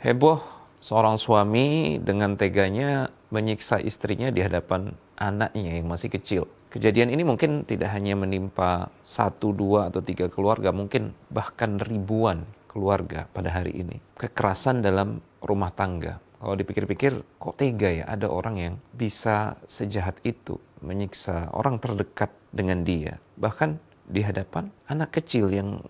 Heboh seorang suami dengan teganya menyiksa istrinya di hadapan anaknya yang masih kecil. Kejadian ini mungkin tidak hanya menimpa 1, 2, atau 3 keluarga, mungkin bahkan ribuan keluarga pada hari ini. Kekerasan dalam rumah tangga. Kalau dipikir-pikir, kok tega ya ada orang yang bisa sejahat itu menyiksa orang terdekat dengan dia. Bahkan di hadapan anak kecil yang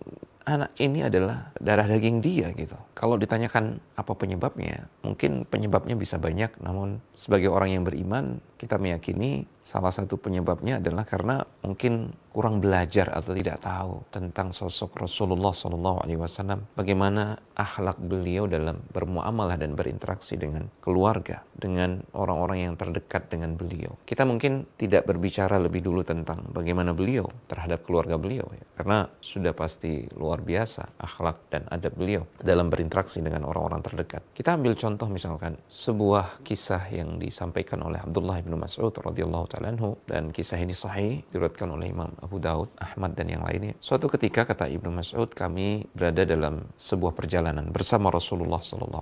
anak ini adalah darah daging dia gitu. Kalau ditanyakan apa penyebabnya, mungkin penyebabnya bisa banyak, namun sebagai orang yang beriman, kita meyakini salah satu penyebabnya adalah karena mungkin kurang belajar atau tidak tahu tentang sosok Rasulullah SAW, bagaimana akhlak beliau dalam bermuamalah dan berinteraksi dengan keluarga, dengan orang-orang yang terdekat dengan beliau. Kita mungkin tidak berbicara lebih dulu tentang bagaimana beliau terhadap keluarga beliau, ya, karena sudah pasti luar biasa akhlak dan adab beliau dalam berinteraksi dengan orang-orang terdekat. Kita ambil contoh misalkan sebuah kisah yang disampaikan oleh Abdullah bin Mas'ud radhiyallahu ta'ala anhu, dan kisah ini sahih diriwayatkan oleh Imam Abu Daud, Ahmad dan yang lainnya. Suatu ketika, kata Ibnu Mas'ud, kami berada dalam sebuah perjalanan bersama Rasulullah SAW.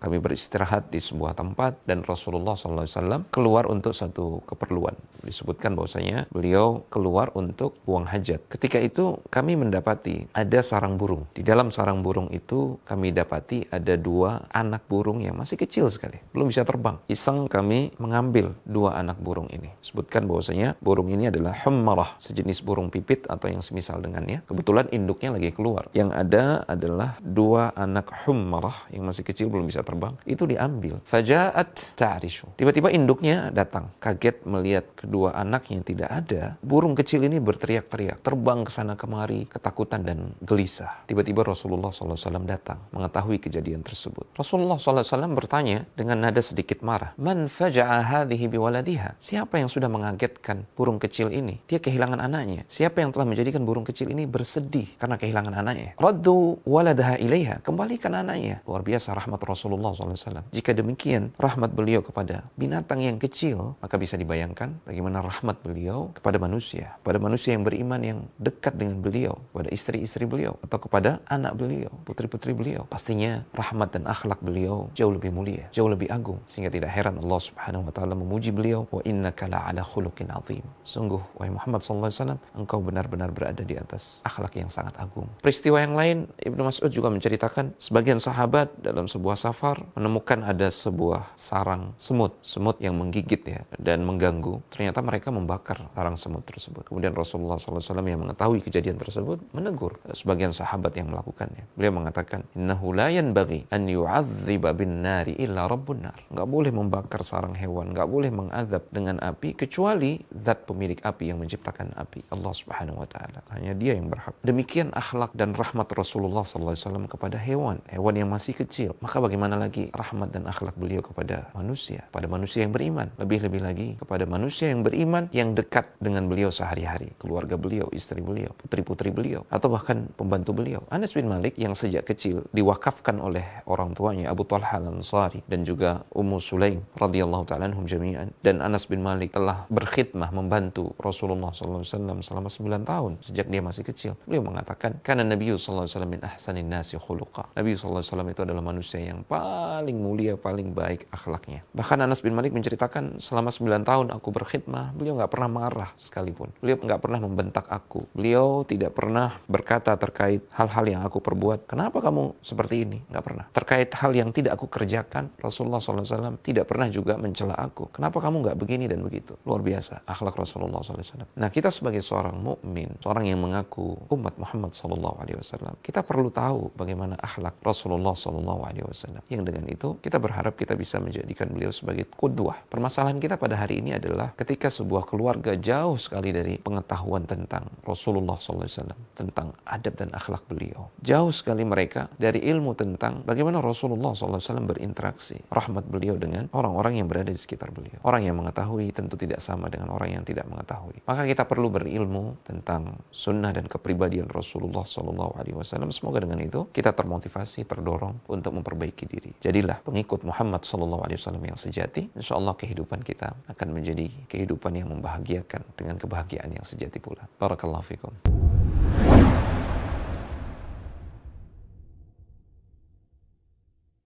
Kami beristirahat di sebuah tempat dan Rasulullah SAW keluar untuk satu keperluan. Disebutkan bahwasanya beliau keluar untuk buang hajat. Ketika itu kami mendapati ada sarang burung. Di dalam sarang burung itu kami dapati ada 2 anak burung yang masih kecil sekali, belum bisa terbang. Iseng kami mengambil 2 anak burung ini. Sebutkan bahwasanya burung ini adalah hummarah, sejenis burung pipit atau yang semisal dengannya. Kebetulan induknya lagi keluar. Yang ada adalah 2 anak hummarah yang masih kecil belum bisa terbang. Itu diambil. Faja'at ta'rishu. Tiba-tiba induknya datang. Kaget melihat kedua anak yang tidak ada. Burung kecil ini berteriak-teriak, terbang ke sana kemari, ketakutan dan gelisah. Tiba-tiba Rasulullah SAW datang mengetahui kejadian tersebut. Rasulullah SAW bertanya dengan nada sedikit marah, "Man faja'a hadhihi biwaladiha?" Siapa yang sudah mengagetkan burung kecil ini? Dia kehilangan anaknya. Siapa yang telah menjadikan burung kecil ini bersedih karena kehilangan anaknya? Raddu waladaha ilaiha. Kembalikan anaknya. Luar biasa rahmat Rasulullah SAW. Jika demikian rahmat beliau kepada binatang yang kecil, maka bisa dibayangkan bagaimana rahmat beliau kepada manusia yang beriman yang dekat dengan beliau, kepada istri-istri beliau, atau kepada anak beliau, putri-putri beliau. Pastinya rahmat dan akhlak beliau jauh lebih mulia, jauh lebih agung, sehingga tidak heran Allah Subhanahu wa taala memuji beliau, wa innaka la'ala khuluqin azim. Sungguh wahai Muhammad sallallahu alaihi wasallam, engkau benar-benar berada di atas akhlak yang sangat agung. Peristiwa yang lain, Ibnu Mas'ud juga menceritakan sebagian sahabat dalam sebuah safar menemukan ada sebuah sarang semut yang menggigit ya dan mengganggu. Ternyata mereka membakar sarang semut tersebut. Kemudian Rasulullah SAW yang mengetahui kejadian tersebut menegur sebagian sahabat yang melakukannya. Beliau mengatakan, "Innahu la yanbaghi an yu'adziba bin nari illa rabbun nar." Enggak boleh membakar sarang hewan, enggak boleh mengadab dengan api kecuali zat pemilik api yang menciptakan api, Allah Subhanahu wa taala. Hanya Dia yang berhak. Demikian akhlak dan rahmat Rasulullah SAW kepada hewan yang masih kecil. Maka bagaimana lagi rahmat dan akhlak beliau kepada manusia yang beriman. Lebih-lebih lagi kepada manusia yang beriman yang dekat dengan beliau sehari-hari, keluarga beliau, istri beliau, putri-putri beliau, atau bahkan pembantu beliau. Anas bin Malik yang sejak kecil diwakafkan oleh orang tuanya Abu Talha Al-Ansari dan juga Ummu Sulaim radhiyallahu ta'ala anhum jami'an, dan Anas bin Malik telah berkhidmah membantu Rasulullah SAW selama 9 tahun sejak dia masih kecil. Beliau mengatakan, "Kana Nabi SAW min ahsanin nasi khuluqa." Nabi SAW itu adalah manusia yang paling mulia, paling baik akhlaknya. Bahkan Anas bin Malik menceritakan, selama 9 tahun aku berkhidmah, beliau nggak pernah marah sekalipun. Beliau nggak pernah membentak aku. Beliau tidak pernah berkata terkait hal-hal yang aku perbuat, "Kenapa kamu seperti ini?" Nggak pernah. Terkait hal yang tidak aku kerjakan, Rasulullah SAW tidak pernah juga mencela aku. "Kenapa kamu nggak begini dan begitu?" Luar biasa akhlak Rasulullah SAW. Nah, kita sebagai seorang mukmin, seorang yang mengaku umat Muhammad SAW, kita perlu tahu bagaimana akhlak Rasulullah SAW. Yang dengan itu kita berharap kita bisa menjadikan beliau sebagai qudwah. Permasalahan kita pada hari ini adalah ketika sebuah keluarga jauh sekali dari pengetahuan tentang Rasulullah SAW, tentang adab dan akhlak beliau. Jauh sekali mereka dari ilmu tentang bagaimana Rasulullah SAW berinteraksi, rahmat beliau dengan orang-orang yang berada di sekitar beliau. Orang yang mengetahui tentu tidak sama dengan orang yang tidak mengetahui. Maka kita perlu berilmu tentang sunnah dan kepribadian Rasulullah SAW. Semoga dengan itu kita termotivasi, terdorong untuk memperbaiki diri. Jadilah pengikut Muhammad SAW yang sejati. Insya Allah kehidupan kita akan menjadi kehidupan yang membahagiakan dengan kebahagiaan yang sejati pula. Barakallahu fikum.